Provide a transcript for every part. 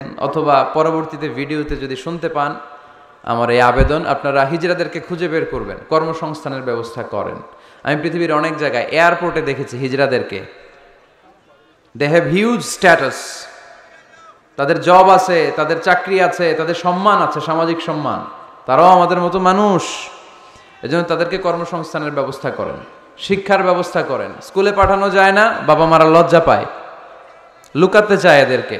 অথবা পরবর্তীতে ভিডিওতে যদি শুনতে পান, আমার এই আবেদন, আপনারা হিজড়াদেরকে খুঁজে বের করবেন, কর্মসংস্থানের ব্যবস্থা করেন। আমি পৃথিবীর অনেক জায়গায় এয়ারপোর্টে দেখেছি হিজড়াদেরকে, দে হ্যাভ হিউজ স্ট্যাটাস, তাদের জব আছে, তাদের চাকরি আছে, তাদের সম্মান আছে, সামাজিক সম্মান, তারাও আমাদের মতো মানুষ। এজন্য তাদেরকে কর্মসংস্থানের ব্যবস্থা করেন, শিক্ষার ব্যবস্থা করেন। স্কুলে পাঠানো যায় না, বাবা মারা লজ্জা পায়, লুকাতে চায় এদেরকে।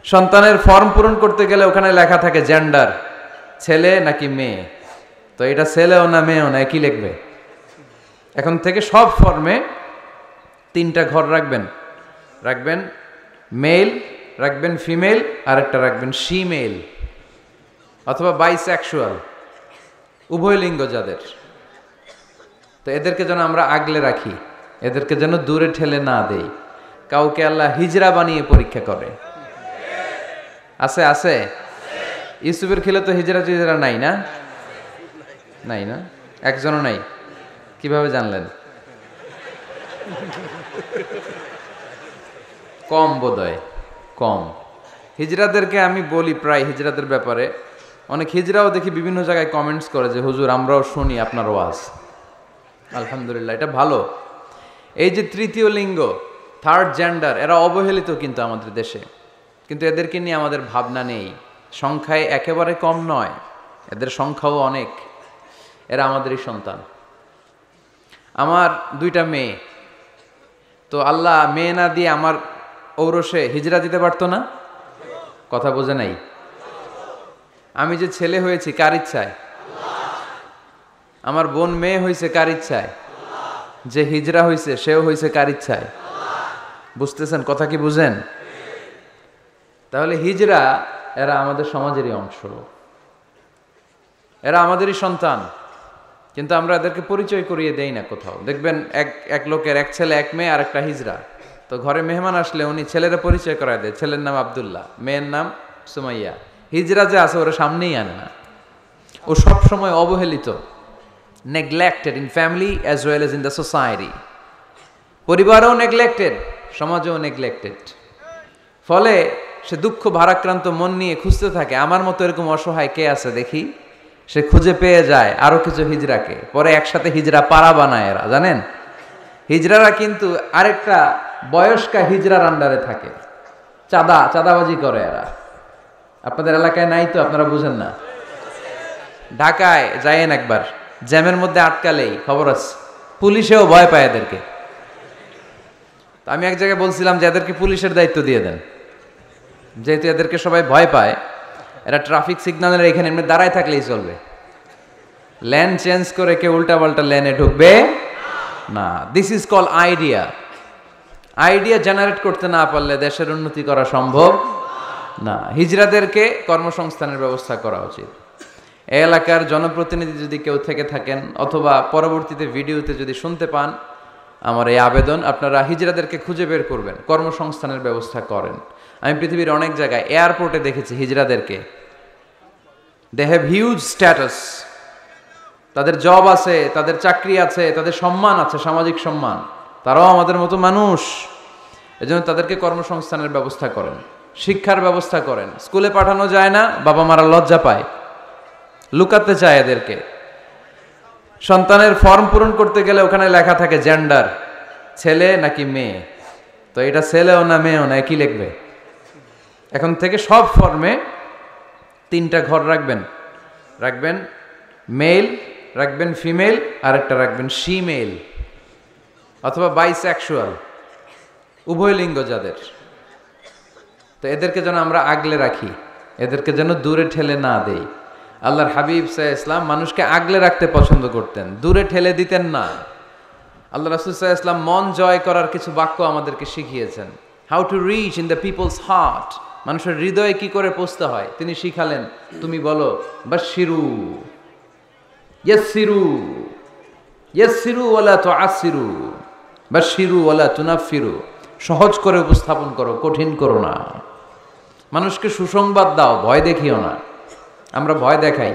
সন্তানের ফর্ম পূরণ করতে গেলে ওখানে লেখা থাকে জেন্ডার, ছেলে নাকি মেয়ে। তো এটা ছেলেও না মেয়েও না, একই লিখবে। এখন থেকে সব ফর্মে 3টা ঘর রাখবেন মেল, রাখবেন ফিমেল, আর একটা রাখবেন শিমেল অথবা বাইসেক্সুয়াল, উভয় লিঙ্গ যাদের। তো এদেরকে যেন আমরা আগলে রাখি, এদেরকে যেন দূরে ঠেলে না দেই। কাউকে আল্লাহ হিজড়া বানিয়ে পরীক্ষা করে। আছে ইউসুফের খিলে তো হিজড়া নাই না, নাই না, একজনও নাই। কিভাবে জানলেন? কম বোধহয়, কম। হিজড়াদেরকে আমি বলি প্রায় হিজড়াদের ব্যাপারে, অনেক হিজড়াও দেখি বিভিন্ন জায়গায় কমেন্টস করে যে হুজুর আমরাও শুনি আপনার ওয়াজ। আলহামদুলিল্লাহ, এটা ভালো। এই যে তৃতীয় লিঙ্গ, থার্ড জেন্ডার, এরা অবহেলিত কিন্তু আমাদের দেশে, কিন্তু এদেরকে নিয়ে আমাদের ভাবনা নেই। সংখ্যায় একেবারে কম নয়, এদের সংখ্যাও অনেক। এরা আমাদেরই সন্তান। আমার 2টা মেয়ে, তো আল্লাহ মেয়ে না দিয়ে আমার ঔরসে হিজড়া দিতে পারতো না? কথা বোঝে নাই? আমি যে ছেলে হয়েছি কার ইচ্ছায়? আমার বোন মেয়ে হয়েছে কার ইচ্ছায়? যে হিজড়া হয়েছে সেও হয়েছে কার ইচ্ছায়? বুঝতেছেন কথা কি বুঝেন? তাহলে হিজড়া এরা আমাদের সমাজেরই অংশ, এরা আমাদেরই সন্তান, কিন্তু আমরা এদেরকে পরিচয় করিয়ে দেই না কোথাও। দেখবেন এক লোকের এক ছেলে এক মেয়ে আর একটা হিজড়া, তো ঘরে মেহমান আসলে উনি ছেলেরা পরিচয় করায় দেয়, ছেলের নাম আব্দুল্লাহ, মেয়ের নাম সুমাইয়া। হিজড়া যে আছে ওরা সামনেই আনে না। ও সব সময় অবহেলিত, neglected in family as well as in the society. পরিবারেও নেগলেক্টেড, সমাজেও নেগলেক্টেড। ফলে সে দুঃখ ভারাক্রান্ত মন নিয়ে খুঁজতে থাকে, আমার মতো এরকম অসহায় কে আছে দেখি। সে খুঁজে পেয়ে যায় আরো কিছু হিজড়াকে, পরে একসাথে হিজড়া পাড়া বানায় এরা, জানেন? হিজড়ারা কিন্তু আরেকটা বয়স্কা হিজড়ার আন্ডারে থাকে, চাঁদাবাজি করে এরা। আপনাদের এলাকায় নাই তো, আপনারা বুঝেন না। ঢাকায় যায়েন একবার, জ্যামের মধ্যে আটকালেই খবর আছে, পুলিশেও ভয় পায় এদেরকে। তো আমি এক জায়গায় বলছিলাম যে এদেরকে পুলিশের দায়িত্ব দিয়ে দেন, যেহেতু এদেরকে সবাই ভয় পায়। এরা ট্রাফিক সিগন্যালের এখানে এমনি দাঁড়ায় থাকলেই চলবে, লেন চেঞ্জ করে কেউ উল্টাপাল্টা লেনে ঢুকবে না। This is call idea generate করতে না পারলে দেশের উন্নতি করা সম্ভব না। হিজড়াদেরকে কর্মসংস্থানের ব্যবস্থা করা উচিত। এই এলাকার জনপ্রতিনিধি যদি কেউ থেকে থাকেন, অথবা পরবর্তীতে ভিডিওতে যদি শুনতে পান, আমার এই আবেদন, আপনারা হিজড়াদেরকে খুঁজে বের করবেন, কর্মসংস্থানের ব্যবস্থা করেন। আমি পৃথিবীর অনেক জায়গায় এয়ারপোর্টে দেখেছি হিজড়াদেরকে, দে হ্যাভ হিউজ স্ট্যাটাস, তাদের জব আছে, তাদের চাকরি আছে, তাদের সম্মান আছে, সামাজিক সম্মান, তারাও আমাদের মতো মানুষ। এজন্য তাদেরকে কর্মসংস্থানের ব্যবস্থা করেন, শিক্ষার ব্যবস্থা করেন। স্কুলে পাঠানো যায় না, বাবা মারা লজ্জা পায়, লুকাতে চায় এদেরকে। সন্তানের ফর্ম পূরণ করতে গেলে ওখানে লেখা থাকে জেন্ডার, ছেলে নাকি মেয়ে। তো এটা ছেলেও না মেয়েও না, একই লিখবে। এখন থেকে সব ফর্মে 3টা ঘর রাখবেন মেল, রাখবেন ফিমেল, আর একটা রাখবেন শিমেল অথবা বাইসেক্সুয়াল, উভয় লিঙ্গ যাদের। তো এদেরকে যেন আমরা আগলে রাখি, এদেরকে যেন দূরে ঠেলে না দেই। আল্লাহর হাবিব সাল্লাল্লাহু আলাইহি ওয়াসাল্লাম মানুষকে আগলে রাখতে পছন্দ করতেন, দূরে ঠেলে দিতেন না। আল্লাহ রাসূল সাল্লাল্লাহু আলাইহি ওয়াসাল্লাম মন জয় করার কিছু বাক্য আমাদেরকে শিখিয়েছেন, how to reach in the people's heart, মানুষের হৃদয়ে কি করে পৌঁছতে হয় তিনি শিখালেন। তুমি বলো বাশশিরু, ইয়াসসিরু ওয়ালা তুআসসিরু, বাশশিরু ওয়ালা তুনাফফিরু, সহজ করে উপস্থাপন করো, কঠিন করো না। মানুষকে সুসংবাদ দাও, ভয় দেখিও না। আমরা ভয় দেখাই,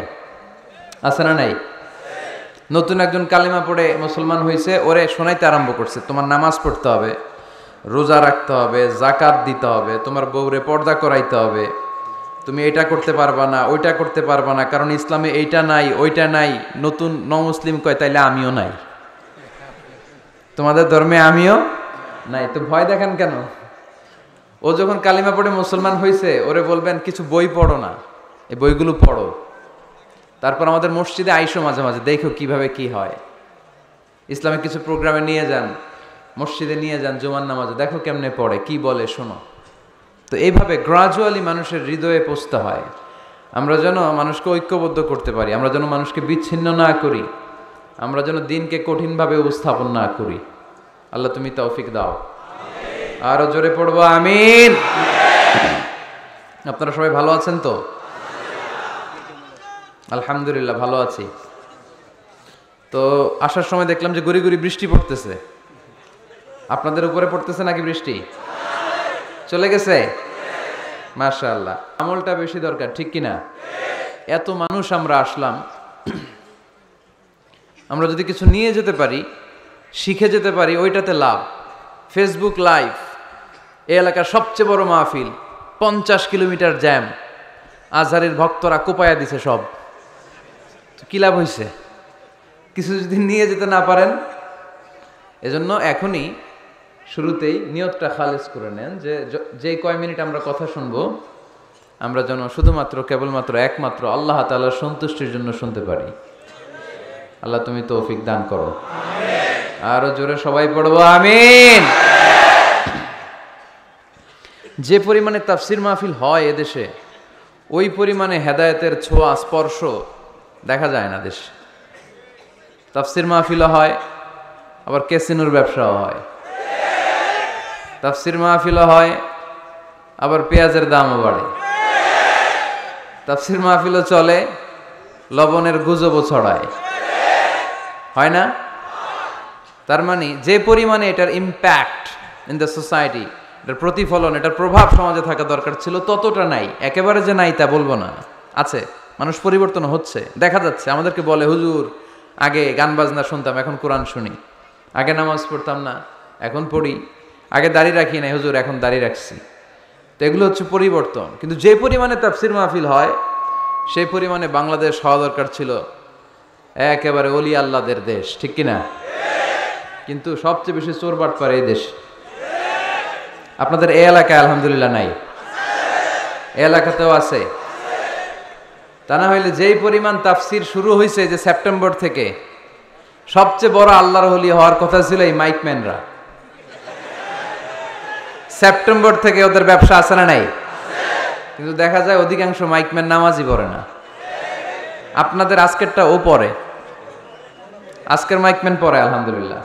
আছে না নাই? নতুন একজন কালেমা পড়ে মুসলমান হয়েছে, ওরে শোনাইতে আরম্ভ করছে তোমার নামাজ পড়তে হবে, রোজা রাখতে হবে, জাকাত দিতে হবে, তোমার বউরে পর্দা করাইতে হবে, তুমি এটা করতে পারবা না, ওইটা করতে পারবা না, কারণ ইসলামে এইটা নাই ওইটা নাই। নতুন মুসলিম কয় তাইলে আমিও নাই, তোমাদের ধর্মে আমিও নাই, তো ভয় দেখান কেন? ও যখন কালিমা পড়ে মুসলমান হয়েছে, ওরে বলবেন কিছু বই পড়ো না, এই বইগুলো পড়ো। তারপর আমাদের মসজিদে আইসো মাঝে মাঝে, দেখো কিভাবে কি হয়। ইসলামিক কিছু প্রোগ্রামে নিয়ে যান, মসজিদে নিয়ে যান, জুমার নামাজে দেখো কেমনে পড়ে, কি বলে শোনো। তো এইভাবে গ্রাজুয়ালি মানুষের হৃদয়ে পৌঁছতে হয়। আমরা যেন মানুষকে ঐক্যবদ্ধ করতে পারি, আমরা যেন মানুষকে বিচ্ছিন্ন না করি, আমরা যেন দিনকে কঠিনভাবে উপস্থাপন না করি। আল্লাহ তুমি তৌফিক দাও। আরো জোরে পড়বো আমিন। আপনারা সবাই ভালো আছেন তো? আলহামদুলিল্লাহ ভালো আছি। তো আসার সময় দেখলাম যে গুড়ি গুড়ি বৃষ্টি পড়তেছে। আপনাদের উপরে পড়তেছে নাকি বৃষ্টি? চলে গেছে? মাশাআল্লাহ। আমলটা বেশি দরকার, ঠিক কিনা? এত মানুষ আমরা আসলাম, আমরা যদি কিছু নিয়ে যেতে পারি, শিখে যেতে পারি, ওইটাতে লাভ। ফেসবুক লাইভ, এই এলাকার সবচেয়ে বড় মাহফিল, 50 কিলোমিটার জ্যাম, আজহারের ভক্তরা কোপায়া দিছে সব। কি লাভ হয়েছে? কিছু যদি নিয়ে যেতে না পারেন, এজন্য এখনই শুরুতেই নিয়তটা খালেজ করে নেন যে যে কয় মিনিট আমরা কথা শুনবো, আমরা যেন শুধুমাত্র কেবলমাত্র একমাত্র আল্লাহ তাআলার সন্তুষ্টির জন্য শুনতে পারি। আল্লাহ তুমি তৌফিক দান করো। আরো জোরে সবাই পড়বো আমিন। যে পরিমাণে তাফসির মাহফিল হয় এদেশে, ওই পরিমাণে হেদায়েতের ছোঁয়া স্পর্শ দেখা যায় না দেশে। তাফসির মাহফিলও হয়, আবার ক্যাসিনোর ব্যবসাও হয়। তাফসির মাহফিলও হয়, আবার পেঁয়াজের দামও বাড়ে। তাফসির মাহফিলও চলে, লবণের গুজবও ছড়ায়, হয় না? তার মানে যে পরিমাণে এটার ইম্প্যাক্ট ইন দ্য সোসাইটি, এটার প্রতিফলন, এটার প্রভাব সমাজে থাকা দরকার ছিল, ততটা নাই। একেবারে যে নাই তা বলবো না, আছে। মানুষ পরিবর্তন হচ্ছে, দেখা যাচ্ছে। আমাদেরকে বলে, হুজুর আগে গান বাজনা শুনতাম, এখন কোরআন শুনি। আগে নামাজ পড়তাম না, এখন পড়ি। আগে দাড়ি রাখি নাই হুজুর, এখন দাড়ি রাখছি। তো এগুলো হচ্ছে পরিবর্তন। কিন্তু যে পরিমাণে তাফসির মাহফিল হয়, সেই পরিমাণে বাংলাদেশ হওয়া দরকার ছিল একেবারে ওলি আল্লাহদের দেশ, ঠিক কিনা? কিন্তু সবচেয়ে বেশি চোর বাটপার এই দেশ। আপনাদের এই এলাকায় আলহামদুলিল্লাহ নাই? এই এলাকাতেও আছে। তা না হইলে যেই পরিমাণ তাফসির শুরু হয়েছে যে সেপ্টেম্বর থেকে, সবচেয়ে বড় আল্লাহর ওলি হওয়ার কথা ছিল এই মাইকম্যানরা। সেপ্টেম্বর থেকে ওদের ব্যবসা আছে না নাই? কিন্তু দেখা যায় অধিকাংশ মাইকম্যান নামাজই পড়ে না। আপনাদের আজকেরটা ও পড়ে, আজকের মাইকম্যান পড়ে আলহামদুলিল্লাহ।